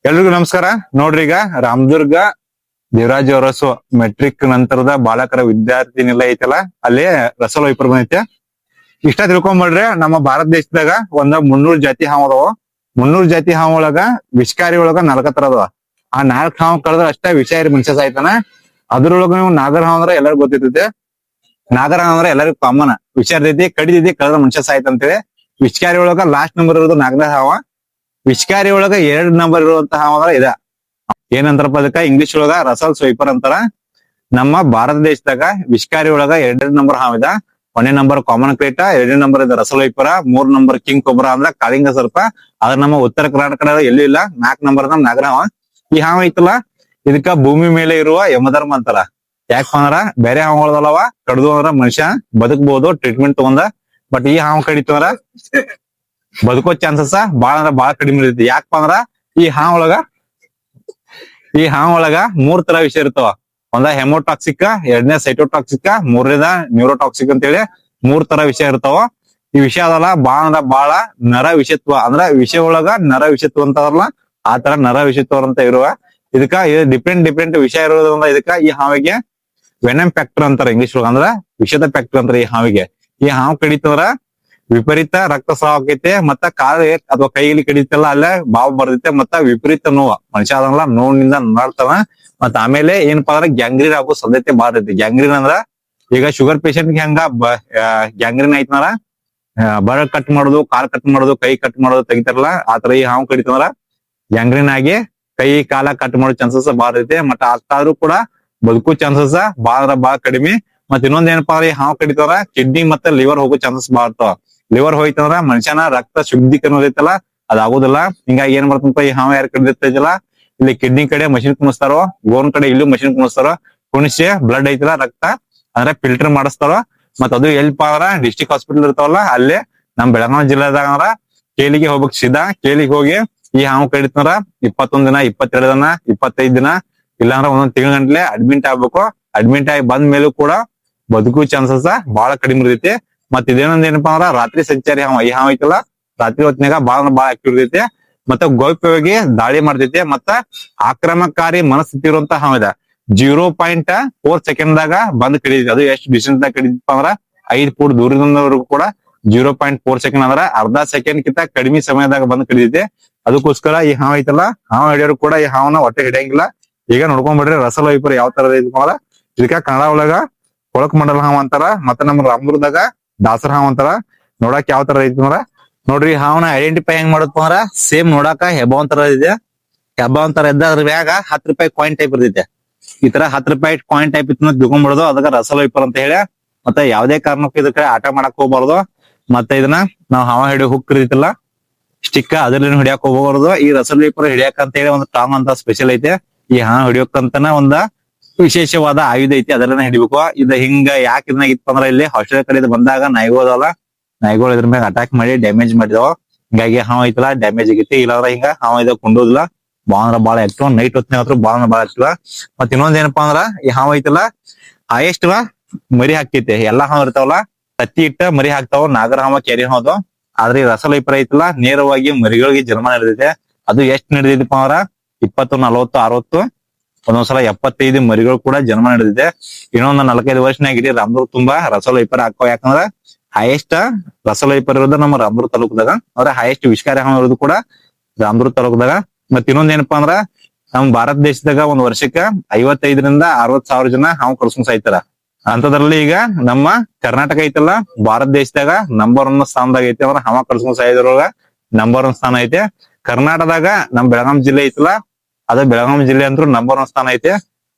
ಎಲ್ರಿಗೂ ನಮಸ್ಕಾರ. ನೋಡ್ರಿ, ಈಗ ರಾಮದುರ್ಗ ದೇವರಾಜ ಅರಸು ಮೆಟ್ರಿಕ್ ನಂತರದ ಬಾಲಕರ ವಿದ್ಯಾರ್ಥಿ ನಿಲಯ ಐತಲ್ಲ, ಅಲ್ಲಿ ರಸಲ್ ವೈಪರ್ ಬಂದೈತೆ. ಇಷ್ಟ ತಿಳ್ಕೊಂಡ್ಬಿಡ್ರಿ, ನಮ್ಮ ಭಾರತ ದೇಶದಾಗ 300 ಜಾತಿ ಹಾವು ಅದಾವ. 300 ಜಾತಿ ಹಾವು ಒಳಗ ವಿಷಕಾರಿ ಒಳಗ 4 ತರ ಅದಾವ. ಆ 4 ಹಾವು ಕಳೆದ್ರ ಅಷ್ಟೇ ವಿಷಾರಿ ಮನುಷ್ಯ ಸಾಯ್ತಾನ. ಅದ್ರೊಳಗ ನೀವು ನಾಗರ ಹಾವು ಅಂದ್ರೆ ಎಲ್ಲರಿಗೂ ಗೊತ್ತಿರ್ತೈತೆ. ನಾಗರ ಹಾವು ಅಂದ್ರೆ ಎಲ್ಲರಿಗೂ ಕಾಮನ್. ವಿಷಾರದೈತಿ, ಕಡಿದೈತಿ, ಕಳೆದ್ರ ಮನುಷ್ಯ ಸಾಯ್ತಂತೇಳಿ. ವಿಷಕಾರಿ ಒಳಗ ಲಾಸ್ಟ್ ನಂಬರ್ ಇರೋದು ನಾಗರ ಹಾವ. ವಿಷಕಾರಿ ಒಳಗ 2 ನಂಬರ್ ಇರುವಂತಹ ಹಾವ ಅಂದ್ರೆ ಇದ. ಏನಂತಾರಪ್ಪ ಅದಕ್ಕ ಇಂಗ್ಲಿಷ್ ಒಳಗ ರಸಲ್ ಸ್ವೈಪರ್ ಅಂತಾರ. ನಮ್ಮ ಭಾರತ ದೇಶದಾಗ ವಿಷಕಾರಿ ಒಳಗ 2 ನಂಬರ್ ಹಾವ್ ಇದ. 1ನೇ ನಂಬರ್ ಕಾಮನ್ ಕ್ರೇಟ, 2ನೇ ನಂಬರ್ ಇದ ರಸಲ್ ವೈಪರ, 3 ನಂಬರ್ ಕಿಂಗ್ ಕೊಬ್ರಾ ಅಂದ್ರ ಕಾಳಿಂಗ ಸರ್ಪ. ಅದ್ರ ನಮ್ಮ ಉತ್ತರ ಕರ್ನಾಟಕ ಎಲ್ಲೂ ಇಲ್ಲ. 4 ನಂಬರ್ ನಮ್ ನಾಗರ ಹಾವ. ಈ ಹಾವ ಐತಲ್ಲ, ಇದಕ್ಕ ಭೂಮಿ ಮೇಲೆ ಇರುವ ಯಮಧರ್ಮ ಅಂತಾರ. ಯಾಕಪ್ಪ ಅಂದ್ರ ಬೇರೆ ಹಾವುಗಳದಲ್ಲವ ಕಡ್ದು ಅಂದ್ರ ಮನುಷ್ಯ ಬದುಕಬಹುದು ಟ್ರೀಟ್ಮೆಂಟ್ ತಗೊಂಡ. ಬಟ್ ಈ ಹಾವು ಕಡಿತು ಅಂದ್ರ ಬದುಕೋ ಚಾನ್ಸಸ್ ಬಾಳ ಅಂದ್ರ ಬಾಳ ಕಡಿಮೆ ಇರ್ತೈತಿ. ಯಾಕಪ್ಪ ಅಂದ್ರ ಈ ಹಾವು ಒಳಗ 3 ತರ ವಿಷಯ ಇರ್ತಾವ. ಒಂದ ಹೆಮೋಟಾಕ್ಸಿಕ್, 2ನೇ ಸೈಟೋಟಾಕ್ಸಿಕ್, 3ನೇದ ನ್ಯೂರೋಟಾಕ್ಸಿಕ್ ಅಂತ ಹೇಳಿ 3 ತರ ವಿಷಯ ಇರ್ತಾವ. ಈ ವಿಷಯ ಅದಲ್ಲ ಬಾಳ ಅಂದ್ರ ಬಾಳ ನರ ವಿಷತ್ವ ಅಂದ್ರ ವಿಷಯ ಒಳಗ ನರ ವಿಷತ್ವ ಅಂತಾರಲ್ಲ, ಆ ತರ ನರ ವಿಷತ್ವ ಅಂತ ಇರುವ. ಇದಕ್ಕ ಡಿಫ್ರೆಂಟ್ ವಿಷಯ ಇರೋದ್ರಿಂದ ಇದಕ್ಕ ಈ ಹಾವಿಗೆ ವೆನಮ್ ಫ್ಯಾಕ್ಟರ್ ಅಂತಾರ ಇಂಗ್ಲಿಷ್ ಒಳಗ. ಅಂದ್ರ ವಿಷದ ಫ್ಯಾಕ್ಟರ್ ಅಂತಾರ ಈ ಹಾವಿಗೆ. ಈ ಹಾವು ಕಡಿತಂದ್ರ ವಿಪರೀತ ರಕ್ತಸ್ರಾವ ಆಕೈತೆ, ಮತ್ತ ಕಾಲು ಅಥವಾ ಕೈಯಲ್ಲಿ ಕಡಿತಲ್ಲ ಅಲ್ಲೇ ಬಾವು ಬರ್ತೈತೆ, ಮತ್ತ ವಿಪರೀತ ನೋವು. ಮನುಷ್ಯ ಅದಲ್ಲ ನೋವಿನಿಂದ ನರಳ್ತಾನ. ಮತ್ತ ಆಮೇಲೆ ಏನಪ್ಪಾ ಅಂದ್ರ ಗ್ಯಾಂಗ್ರೀನ್ ಆಗೋ ಸಾಧ್ಯತೆ ಬಾಳ ಐತಿ. ಗ್ಯಾಂಗ್ರೀನ್ ಅಂದ್ರ ಈಗ ಶುಗರ್ ಪೇಷಂಟ್ ಹೆಂಗ ಗ್ಯಾಂಗ್ರೀನ್ ಐತಂದ್ರ ಬರಡ್ ಕಟ್ ಮಾಡೋದು, ಕಾಲ್ ಕಟ್ ಮಾಡೋದು, ಕೈ ಕಟ್ ಮಾಡೋದು ತೆಗಿತಾರಲ್ಲ, ಆತರ ಈ ಹಾವು ಕಡಿತಂದ್ರ ಗ್ಯಾಂಗ್ರೀನ್ ಆಗಿ ಕೈ ಕಾಲ ಕಟ್ ಮಾಡೋ ಚಾನ್ಸಸ್ ಬಾಳ ಐತೆ. ಮತ್ತ ಅಷ್ಟಾದ್ರೂ ಕೂಡ ಬದುಕೋ ಚಾನ್ಸಸ್ ಬಾಳ ಕಡಿಮೆ. ಮತ್ ಇನ್ನೊಂದ್ ಏನಪ್ಪಾ ಅಂದ್ರೆ ಈ ಹಾವು ಕಡಿತಂದ್ರ ಕಿಡ್ನಿ ಮತ್ತೆ ಲಿವರ್ ಹೋಗೋ ಚಾನ್ಸಸ್ ಬಾಳ ಇರ್ತಾವ. ಲಿವರ್ ಹೋಯ್ತಂದ್ರ ಮನುಷ್ಯನ ರಕ್ತ ಶುದ್ಧೀಕರಣ ಐತಲ್ಲ, ಅದ್ ಆಗೋದಿಲ್ಲ. ಹಿಂಗಾಗಿ ಏನ್ ಮಾಡ್ತಂಪ ಈ ಹಾವು ಯಾರು ಕಡಿದಿರ್ತೈತಲ್ಲ, ಇಲ್ಲಿ ಕಿಡ್ನಿ ಕಡೆ ಮಷಿನ್ ಕುಣಿಸ್ತಾರೋ, ಗೋನ್ ಕಡೆ ಇಲ್ಲೂ ಮಷಿನ್ ಕುಣಿಸ್ತಾರೋ. ಕುಣಿಸಿ ಬ್ಲಡ್ ಐತಲ್ಲ ರಕ್ತ ಅಂದ್ರೆ ಫಿಲ್ಟರ್ ಮಾಡಿಸ್ತಾರೋ. ಮತ್ ಅದು ಎಲ್ಪ ಅಂದ್ರ ಡಿಸ್ಟ್ರಿಕ್ಟ್ ಹಾಸ್ಪಿಟಲ್ ಇರ್ತಾವಲ್ಲ, ಅಲ್ಲೇ ನಮ್ ಬೆಳಗಾವಿ ಜಿಲ್ಲೆದಾಗ ಅಂದ್ರ ಕೇಲಿಗೆ ಹೋಗ್ಬೇಕು. ಸೀದಾ ಕೇಲಿಗೆ ಹೋಗಿ ಈ ಹಾವು ಕಡಿತಂದ್ರ 21 ದಿನ, 22 ದಿನ, 25 ದಿನ, ಇಲ್ಲಾಂದ್ರ 1 ತಿಂಗಳ ಗಂಟ್ಲೆ ಅಡ್ಮಿಟ್ ಆಗ್ಬೇಕು. ಅಡ್ಮಿಟ್ ಆಗಿ ಬಂದ ಮೇಲೂ ಕೂಡ ಬದುಕು ಚಾನ್ಸಸ್ ಬಹಳ ಕಡಿಮೆ ಇರ್ತೈತಿ. ಮತ್ ಇದೇನೊಂದ್ ಏನಪ್ಪಾ ಅಂದ್ರ ರಾತ್ರಿ ಸಂಚಾರಿ ಹಾವ. ಈ ಹಾವು ಐತಲ್ಲ ರಾತ್ರಿ ಹೊತ್ನ್ಯಾಗ ಬಾಳ ಆಕ್ಟಿವ್ ಇರ್ತೈತಿ. ಮತ್ತೆ ಗೌಪ್ಯವಾಗಿ ದಾಳಿ ಮಾಡ್ತೈತಿ. ಮತ್ತ ಆಕ್ರಮಣಕಾರಿ ಮನಸ್ಥಿತಿ ಇರುವಂತ ಹಾವ ಇದ. 0.4 ಸೆಕೆಂಡ್ ದಾಗ ಬಂದ್ ಕಡಿತೈತಿ. ಅದು ಎಷ್ಟು ಡಿಸ್ಟೆನ್ಸ್ ದಾಗ ಕಡಿತಪ್ಪ ಅಂದ್ರ 5 ಫೂಟ್ ದೂರದಿಂದವರೆಗೂ ಕೂಡ 0.4 ಸೆಕೆಂಡ್ ಅಂದ್ರ ಅರ್ಧ ಸೆಕೆಂಡ್ ಕಿಂತ ಕಡಿಮೆ ಸಮಯದಾಗ ಬಂದ್ ಕಡಿತೈತಿ. ಅದಕ್ಕೋಸ್ಕರ ಈ ಹಾವು ಐತಲ್ಲ, ಹಾವು ಹಿಡಿಯೋರು ಕೂಡ ಈ ಹಾವನ್ನ ಒಟ್ಟೆ ಹಿಡಿಯಂಗಿಲ್ಲ. ಈಗ ನೋಡ್ಕೊಂಡ್ಬಿಡ್ರಿ ರಸಲ್ ವೈಪರ್ ಯಾವ ತರ ಐತಂದ್ರ, ಇದಕ್ಕ ಕನ್ನಡ ಒಳಗ ಕೊಳಕ್ ಮಂಡಲ ಹಾವ ಅಂತಾರ. ಮತ್ತೆ ನಮ್ಮ ರಾಮದುರ್ಗದಾಗ ದಾಸರ ಹಾವ್ ಅಂತಾರ. ನೋಡಕ್ ಯಾವ ತರ ಐತಂದ್ರ ನೋಡ್ರಿ, ಹಾವನ್ನ ಐಡೆಂಟಿಫೈ ಹೆಂಗ್ ಮಾಡಪ್ಪ ಅಂದ್ರ ಸೇಮ್ ನೋಡಾಕ ಹೆಬ್ಬ ಒಂತರ ಇದೆ. ಹೆಬ್ಬ ಒಂತರ ಇದ್ದ ಅದ್ರ ಮ್ಯಾಗ 10 ರೂಪಾಯಿ ಕಾಯಿನ್ ಟೈಪ್ ಇರ್ತೈತೆ. ಈ ತರ 10 ರೂಪಾಯಿ ಕಾಯಿನ್ ಟೈಪ್ ಇತ್ತು ತಿಳ್ಕೊಂಡ್ಬಿಡೋದು, ಅದಕ್ಕ ರಸಲ್ ವೈಪರ್ ಅಂತ ಹೇಳಿ. ಮತ್ತೆ ಯಾವ್ದೇ ಕಾರಣಕ್ಕೂ ಇದಕ್ಕ ಆಟ ಮಾಡಕ್ ಹೋಗ್ಬಾರ್ದು. ಮತ್ತೆ ಇದನ್ನ ನಾವ್ ಹಾವ ಹಿಡಿಯೋ ಹುಕ್ ಇರ್ತೈತಿಲ್ಲ ಸ್ಟಿಕ್, ಅದ್ರಲ್ಲಿ ಹಿಡಿಯಾಕ್ ಹೋಗ್ಬಾರ್ದು. ಈ ರಸಲ್ ವೈಪರ್ ಹಿಡಿಯಾಕ ಅಂತ ಹೇಳಿ ಒಂದು ಟಾಂಗ್ ಅಂತ ಸ್ಪೆಷಲ್ ಐತೆ. ಈ ಹಾವು ಹಿಡಿಯೋಕಂತನ ಒಂದ ವಿಶೇಷವಾದ ಆಯುಧ ಐತಿ, ಅದನ್ನ ಹಿಡಿಬೇಕು. ಇದು ಹಿಂಗ ಯಾಕೆ ಇದನ್ನ ಇತ್ತು ಅಂದ್ರ, ಇಲ್ಲಿ ಹಾಸ್ಟೆಲ್ ಕಡೆ ಬಂದಾಗ ನಾಯಿಗೋದಲ್ಲ, ನಾಯಿಗಳು ಇದ್ರ ಮ್ಯಾಗ ಅಟ್ಯಾಕ್ ಮಾಡಿ ಡ್ಯಾಮೇಜ್ ಮಾಡಿದಾವ. ಹಿಂಗಾಗಿ ಹಾವು ಐತಲ್ಲ ಡ್ಯಾಮೇಜ್ ಆಗೈತಿ. ಇಲ್ಲಾಂದ್ರ ಹಿಂಗ ಹಾವ ಇದ ಕೊಂಡೋದಿಲ್ಲ. ಬಾಳ ಆಕ್ಟಿವ್ ನೈಟ್ ಹೊತ್ತಿನ ಹತ್ರ ಬಾಳ ಆಕ್ಟಿವ್. ಮತ್ ಇನ್ನೊಂದ್ ಏನಪ್ಪಾ ಅಂದ್ರ ಈ ಹಾವು ಐತಲ್ಲ ಹೈಯೆಸ್ಟ್ ಮರಿ ಹಾಕ್ತೈತೆ. ಎಲ್ಲಾ ಹಾವು ಇರ್ತಾವಲ್ಲ ತತ್ತಿ ಇಟ್ಟ ಮರಿ ಹಾಕ್ತಾವ. ನಾಗರ ಹಾವ ಕೆರಿ ಹಾವು. ಆದ್ರೆ ಈ ರಸಲ್ ವೈಪರ್ ಐತಲ್ಲ ನೇರವಾಗಿ ಮರಿಗಳಿಗೆ ಜನ್ಮ ನಡೆದೈತೆ. ಅದು ಎಷ್ಟ್ ನಡೆದೈತಿಪ್ಪ ಅಂದ್ರ 20, 40, 60, ಒಂದೊಂದ್ಸಲ 75 ಮರಿಗಳು ಕೂಡ ಜನ್ಮ ನಡೆದಿದೆ. ಇನ್ನೊಂದ್ 4-5 ವರ್ಷನಾಗ ಇಡೀ ರಾಮದುರ್ಗ ತುಂಬಾ ರಸಲ್ ವೈಪರ್ ಹಾಕೋ. ಯಾಕಂದ್ರ ಹೈಯೆಸ್ಟ್ ರಸಲ್ ವೈಪರ್ ಇರೋದು ನಮ್ಮ ರಾಮದುರ್ಗ ತಾಲೂಕದಾಗ. ಅಂದ್ರೆ ಹೈಯೆಸ್ಟ್ ವಿಷಕಾರಿ ಹಾವು ಇರೋದು ಕೂಡ ರಾಮದುರ್ಗ ತಾಲೂಕದಾಗ. ಮತ್ ಇನ್ನೊಂದ್ ಏನಪ್ಪಾ ಅಂದ್ರ ನಮ್ ಭಾರತ ದೇಶದಾಗ ಒಂದ್ ವರ್ಷಕ್ಕ 55,000 - 60,000 ಜನ ಹಾವು ಕಡ್ಸ್ಕೊಂಡ್ ಸಾಯ್ತಾರ. ಅಂತದ್ರಲ್ಲಿ ಈಗ ನಮ್ಮ ಕರ್ನಾಟಕ ಐತಲ್ಲ ಭಾರತ ದೇಶದಾಗ ನಂಬರ್ 1 ಸ್ಥಾನದಾಗ ಐತಿ. ಅಂದ್ರೆ ಹಾವ ಕಡ್ಸ್ಕೊಂಡ್ ಸಾಯೋದ್ರೊಳಗ ನಂಬರ್ 1 ಸ್ಥಾನ ಐತೆ. ಕರ್ನಾಟಕದಾಗ ನಮ್ ಬೆಳಗಾಂ ಜಿಲ್ಲೆ ಐತಲ್ಲ, ಅದ ಬೆಳಗಾಂ ಜಿಲ್ಲೆ ಅಂದ್ರೂ ನಂಬರ್ 1 ಸ್ಥಾನ ಐತೆ.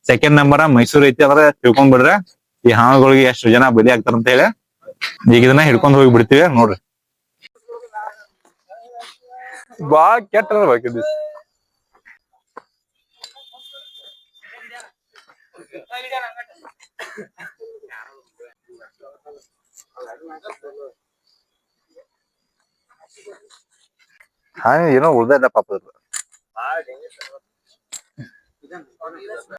ಸೆಕೆಂಡ್ ನಂಬರ್ ಮೈಸೂರು ಐತಿ. ಅಂದ್ರೆ ತಿಳ್ಕೊಂಡ್ ಬಿಡ್ರೆ ಈ ಹಾವುಗಳಿಗೆ ಎಷ್ಟು ಜನ ಬಲಿ ಆಗ್ತಾರ ಅಂತ ಹೇಳಿ. ಈಗ ಇದನ್ನ ಹಿಡ್ಕೊಂಡ್ ಹೋಗಿ ಬಿಡ್ತೀವಿ ನೋಡ್ರಿ. ಬಾಳ ಕೆಟ್ಟ ಬೇಕಿದ್ ಏನೋ ಉಳ್ದ ಪಾಪ.